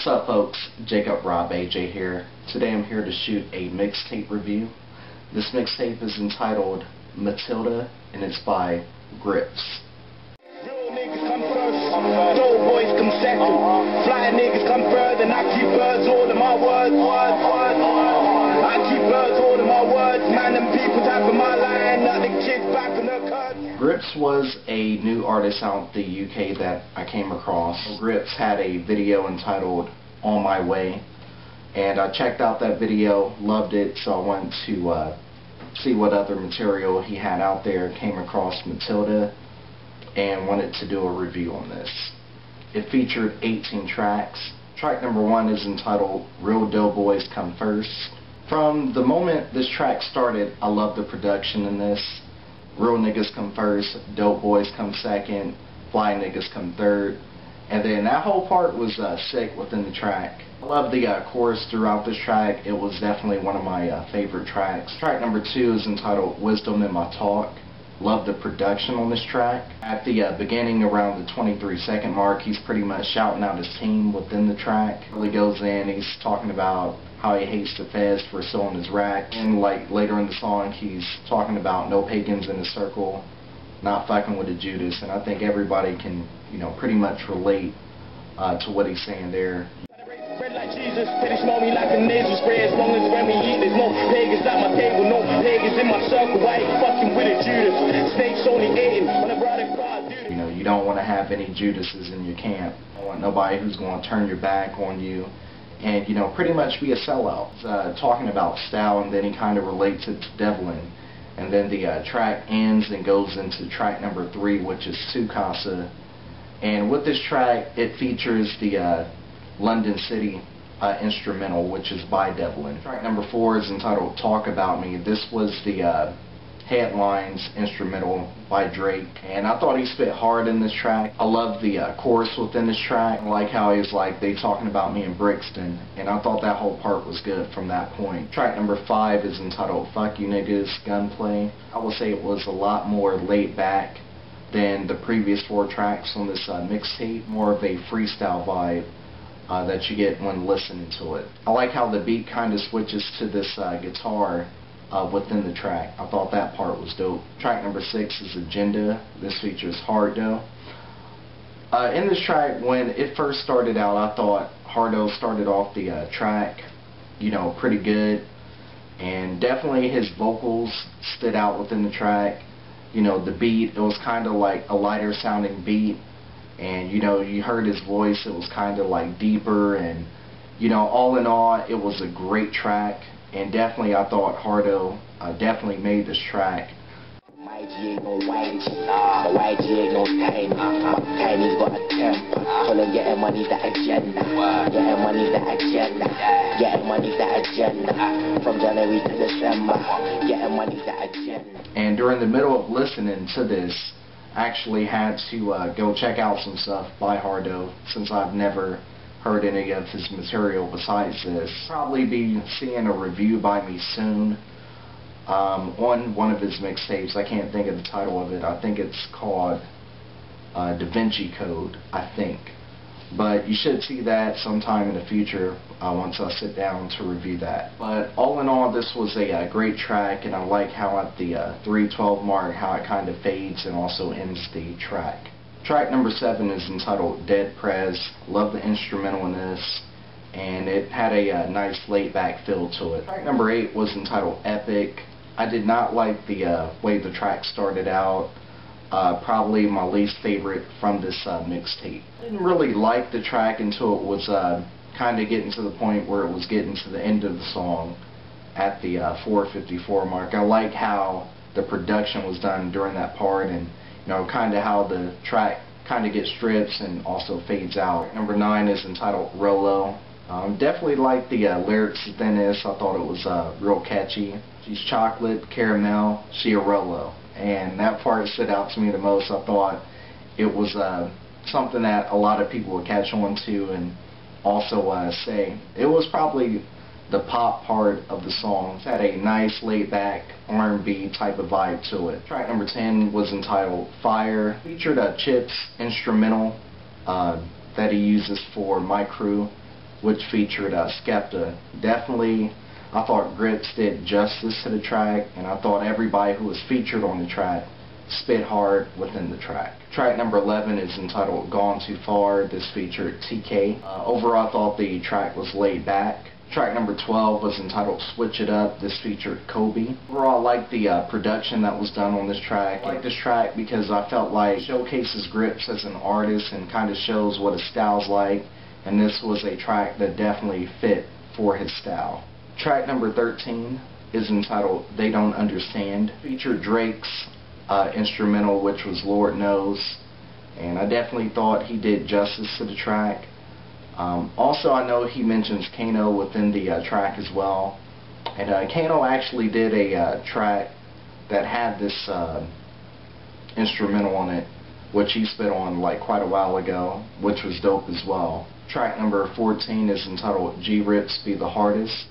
What's up, folks? Jacob Rob AJ here. Today I'm here to shoot a mixtape review. This mixtape is entitled Matilda and it's by GEERIPS. Real niggas come first, dope boys come second. Fly niggas come third, and I keep birds all of my words. I keep birds all of my words. Man, them people tapping my line, not the kids back on the curb. GEERIPS was a new artist out the UK that I came across. GEERIPS had a video entitled On My Way, and I checked out that video, loved it, so I went to see what other material he had out there. Came across Matilda and wanted to do a review on this. It featured 18 tracks. Track number 1 is entitled Real Dope Boys Come First. From the moment this track started, I loved the production in this. Real niggas come first, dope boys come second, fly niggas come third. And then that whole part was sick within the track. I love the chorus throughout this track. It was definitely one of my favorite tracks. Track number 2 is entitled Wisdom in My Talk. Love the production on this track. At the beginning, around the 23-second mark, he's pretty much shouting out his team within the track. Really goes in, he's talking about how he hates the feds for selling his rack. And like later in the song, he's talking about no pagans in his circle, not fucking with a Judas. And I think everybody can, pretty much relate to what he's saying there. Bread like Jesus, they smell me like a nasal spray. As long as when we eat, there's no pagans at my table, no pagans in my circle. I ain't fucking with a Judas. Snakes only eating on a brother God, dude. You don't want to have any Judases in your camp. You don't want nobody who's going to turn your back on you and, pretty much be a sellout. Talking about style, and then he kind of relates it to Devlin. And then the track ends and goes into track number 3, which is Su Casa. And with this track, it features the London City instrumental, which is by Devlin. Track number 4 is entitled Talk About Me. This was the Headlines instrumental by Drake, and I thought he spit hard in this track. I love the chorus within this track. I like how he's like, they talking about me in Brixton, and I thought that whole part was good from that point. Track number 5 is entitled Fuck You Niggas, Gunplay. I would say it was a lot more laid back than the previous 4 tracks on this mixtape. More of a freestyle vibe that you get when listening to it. I like how the beat kind of switches to this guitar within the track. I thought that part was dope. Track number 6 is Agenda. This features Hardo. In this track, when it first started out, I thought Hardo started off the track, pretty good, and definitely his vocals stood out within the track. The beat, it was kind of like a lighter sounding beat. And you heard his voice, it was kind of like deeper, and all in all, it was a great track. And definitely I thought Hardo definitely made this track. My G ain't no white, my YG ain't no tiny. Tiny's got a temper, full of getting money's the agenda. Getting money's the agenda. Getting money's the agenda. From January to December, getting money's the agenda. And during the middle of listening to this, actually had to go check out some stuff by Hardo, since I've never heard any of his material besides this. Probably be seeing a review by me soon on one of his mixtapes. I can't think of the title of it. I think it's called Da Vinci Code, I think. But you should see that sometime in the future once I sit down to review that. But all in all, this was a great track, and I like how at the 3:12 mark, how it kind of fades and also ends the track. Track number 7 is entitled Dead Prez. Love the instrumental in this, and it had a nice laid back feel to it. Track number 8 was entitled Epic. I did not like the way the track started out. Probably my least favorite from this mixtape. I didn't really like the track until it was kind of getting to the point where it was getting to the end of the song at the 4:54 mark. I like how the production was done during that part, and kind of how the track kind of gets strips and also fades out. Number 9 is entitled Rolo. Definitely like the lyrics within this. I thought it was real catchy. She's chocolate, caramel, she a Rolo. And that part stood out to me the most. I thought it was something that a lot of people would catch on to and also say. It was probably the pop part of the song. It had a nice laid-back R&B type of vibe to it. Track number 10 was entitled Fire. Featured a Chips instrumental that he uses for My Crew. which featured Skepta. Definitely, I thought GEERIPS did justice to the track, and I thought everybody who was featured on the track spit hard within the track. Track number 11 is entitled Gone Too Far. This featured TK. Overall, I thought the track was laid back. Track number 12 was entitled Switch It Up. This featured Kobe. Overall, I like the production that was done on this track. I like this track because I felt like it showcases GEERIPS as an artist and kind of shows what his style's like, and this was a track that definitely fit for his style. Track number 13 is entitled They Don't Understand. Featured Drake's instrumental, which was Lord Knows, and I definitely thought he did justice to the track. Also, I know he mentions Kano within the track as well, and Kano actually did a track that had this instrumental on it, which he spit on like quite a while ago, which was dope as well. Track number 14 is entitled GEERIPS Be the Hardest,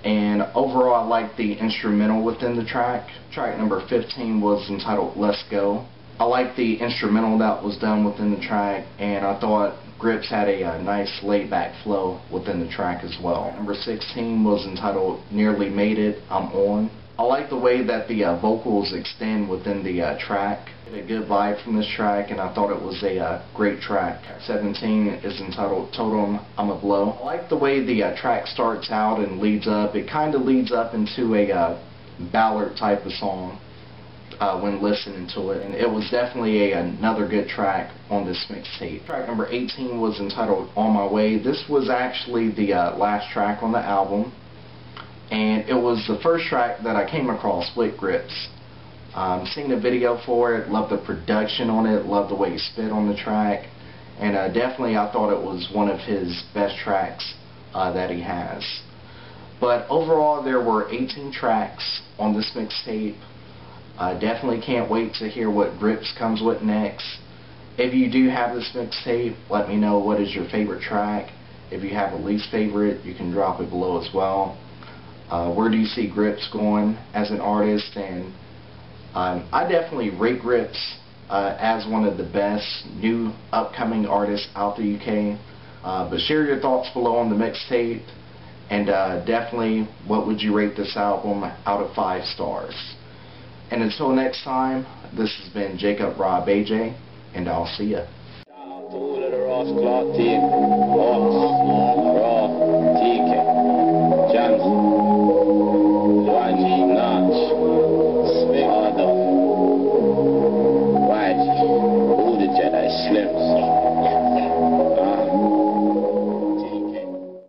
and overall I like the instrumental within the track. Track number 15 was entitled Let's Go. I like the instrumental that was done within the track, and I thought GEERIPS had a nice laid back flow within the track as well. Number 16 was entitled Nearly Made It, I'm On. I like the way that the vocals extend within the track. I get a good vibe from this track, and I thought it was a great track. 17 is entitled Totem, I'm a Blow. I like the way the track starts out and leads up. It kind of leads up into a ballad type of song when listening to it, and it was definitely another good track on this mixtape. Track number 18 was entitled On My Way. This was actually the last track on the album, and it was the first track that I came across with GEERIPS. Seen the video for it, loved the production on it, loved the way he spit on the track, and definitely I thought it was one of his best tracks that he has. But overall, there were 18 tracks on this mixtape. Definitely can't wait to hear what GEERIPS comes with next. If you do have this mixtape, let me know what is your favorite track. If you have a least favorite, you can drop it below as well. Where do you see GEERIPS going as an artist? And I definitely rate GEERIPS as one of the best new upcoming artists out the UK. But share your thoughts below on the mixtape, and definitely what would you rate this album out of 5 stars. And until next time, this has been Jacob Rob AJ, and I'll see ya.